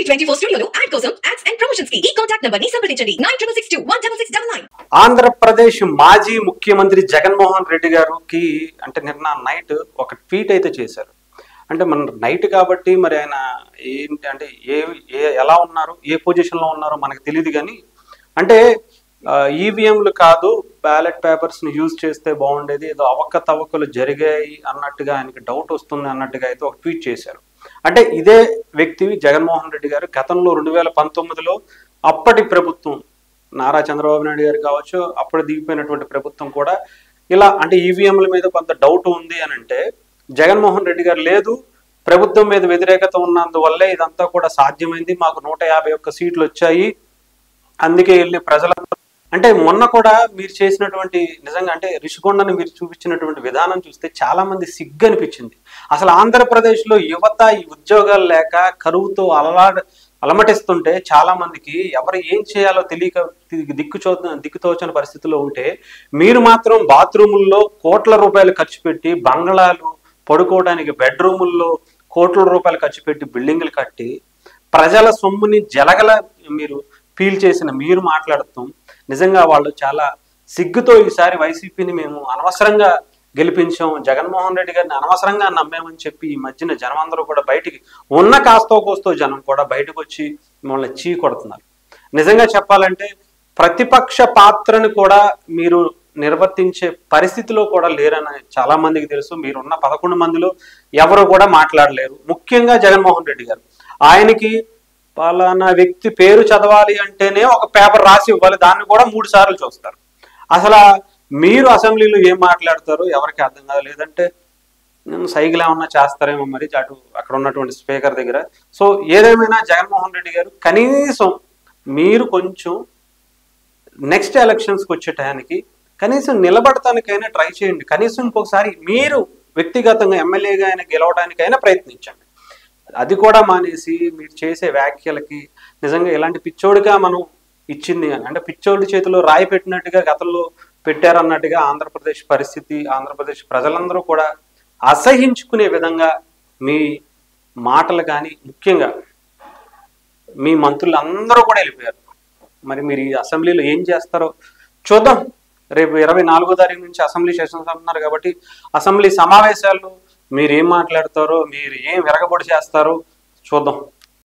టీవీ24 స్టూడియోలో యాడ్ కోసం ads and promotions కి ఈ కాంటాక్ట్ నంబర్ ని సంప్రదించండి 9662166699. ఆంధ్రప్రదేశ్ మాజీ ముఖ్యమంత్రి జగన్మోహన్ రెడ్డి గారికి అంటే నిన్న నైట్ ఒక ట్వీట్ అయితే చేశారు. అంటే మన నైట్ కాబట్టి మరి ఆయన ఏంటి అంటే ఎలా ఉన్నారు, ఏ పొజిషన్లో ఉన్నారో మనకు తెలియదు. కానీ అంటే ఈవీఎంలు కాదు బ్యాలెట్ పేపర్స్ని యూజ్ చేస్తే బాగుండేది, ఏదో అవకతవకలు జరిగాయి అన్నట్టుగా ఆయనకి డౌట్ వస్తుంది అన్నట్టుగా అయితే ఒక ట్వీట్ చేశారు. అంటే ఇదే వ్యక్తి జగన్మోహన్ రెడ్డి గారు గతంలో 2019లో అప్పటి ప్రభుత్వం నారా చంద్రబాబు నాయుడు గారు కావచ్చు, అప్పుడు దిగిపోయినటువంటి ప్రభుత్వం కూడా ఇలా అంటే ఈవీఎంల మీద కొంత డౌట్ ఉంది అని అంటే జగన్మోహన్ రెడ్డి గారు లేదు, ప్రభుత్వం మీద వ్యతిరేకత ఉన్నందువల్లే ఇదంతా కూడా సాధ్యమైంది, మాకు 151 సీట్లు వచ్చాయి, అందుకే వెళ్ళి ప్రజలందరూ అంటే మొన్న కూడా మీరు చేసినటువంటి నిజంగా అంటే రిషికొండను మీరు చూపించినటువంటి విధానం చూస్తే చాలా మంది సిగ్గు అనిపించింది. అసలు ఆంధ్రప్రదేశ్లో యువత ఈ ఉద్యోగాలు లేక కరువుతో అలమటిస్తుంటే చాలా మందికి ఎవరు ఏం చేయాలో తెలియక దిక్కుతోచని పరిస్థితిలో ఉంటే మీరు మాత్రం బాత్రూముల్లో కోట్ల రూపాయలు ఖర్చు పెట్టి, బంగ్లాలు, పడుకోవడానికి బెడ్రూముల్లో కోట్ల రూపాయలు ఖర్చు పెట్టి బిల్డింగ్లు కట్టి ప్రజల సొమ్ముని జలగల మీరు ఫీల్ చేసిన మీరు మాట్లాడుతూ నిజంగా వాళ్ళు చాలా సిగ్గుతో ఈసారి వైసీపీని మేము అనవసరంగా గెలిపించాం, జగన్మోహన్ రెడ్డి గారిని అనవసరంగా నమ్మామని చెప్పి ఈ మధ్యన జనం అందరూ కూడా బయటికి ఉన్న కాస్తో కోస్తో జనం కూడా బయటకు వచ్చి మిమ్మల్ని చీ కొడుతున్నారు. నిజంగా చెప్పాలంటే ప్రతిపక్ష పాత్రను కూడా మీరు నిర్వర్తించే పరిస్థితిలో కూడా లేరని చాలా మందికి తెలుసు. మీరున్న 11 మందిలో ఎవరు కూడా మాట్లాడలేరు. ముఖ్యంగా జగన్మోహన్ రెడ్డి గారు, ఆయనకి పలానా వ్యక్తి పేరు చదవాలి అంటేనే ఒక పేపర్ రాసి ఇవ్వాలి, దాన్ని కూడా 3 సార్లు చూస్తారు. అసలు మీరు అసెంబ్లీలో ఏం మాట్లాడతారో ఎవరికి అర్థం కాదు. లేదంటే సైకిల్ ఏమన్నా చేస్తారేమో మరి అక్కడ ఉన్నటువంటి స్పీకర్ దగ్గర. సో ఏదేమైనా జగన్మోహన్ రెడ్డి గారు కనీసం మీరు కొంచెం నెక్స్ట్ ఎలక్షన్స్కి వచ్చే టయానికి కనీసం నిలబడటానికైనా ట్రై చేయండి. కనీసం ఇంకొకసారి మీరు వ్యక్తిగతంగా ఎమ్మెల్యేగా అయినా గెలవడానికైనా ప్రయత్నించండి. అది కూడా మానేసి మీరు చేసే వ్యాఖ్యలకి నిజంగా ఇలాంటి పిచ్చోడిగా మనం ఇచ్చింది అంటే పిచ్చోడి చేతిలో రాయి పెట్టినట్టుగా గతంలో పెట్టారన్నట్టుగా ఆంధ్రప్రదేశ్ పరిస్థితి, ఆంధ్రప్రదేశ్ ప్రజలందరూ కూడా అసహించుకునే విధంగా మీ మాటలు కానీ ముఖ్యంగా మీ మంత్రులు అందరూ కూడా వెళ్ళిపోయారు. మరి మీరు ఈ అసెంబ్లీలో ఏం చేస్తారో చూద్దాం. రేపు 24వ తారీఖు నుంచి అసెంబ్లీ సెషన్స్ అంటున్నారు కాబట్టి అసెంబ్లీ సమావేశాల్లో మీరు ఏం మాట్లాడతారో, మీరు ఏం విరగబడి చేస్తారో చూద్దాం.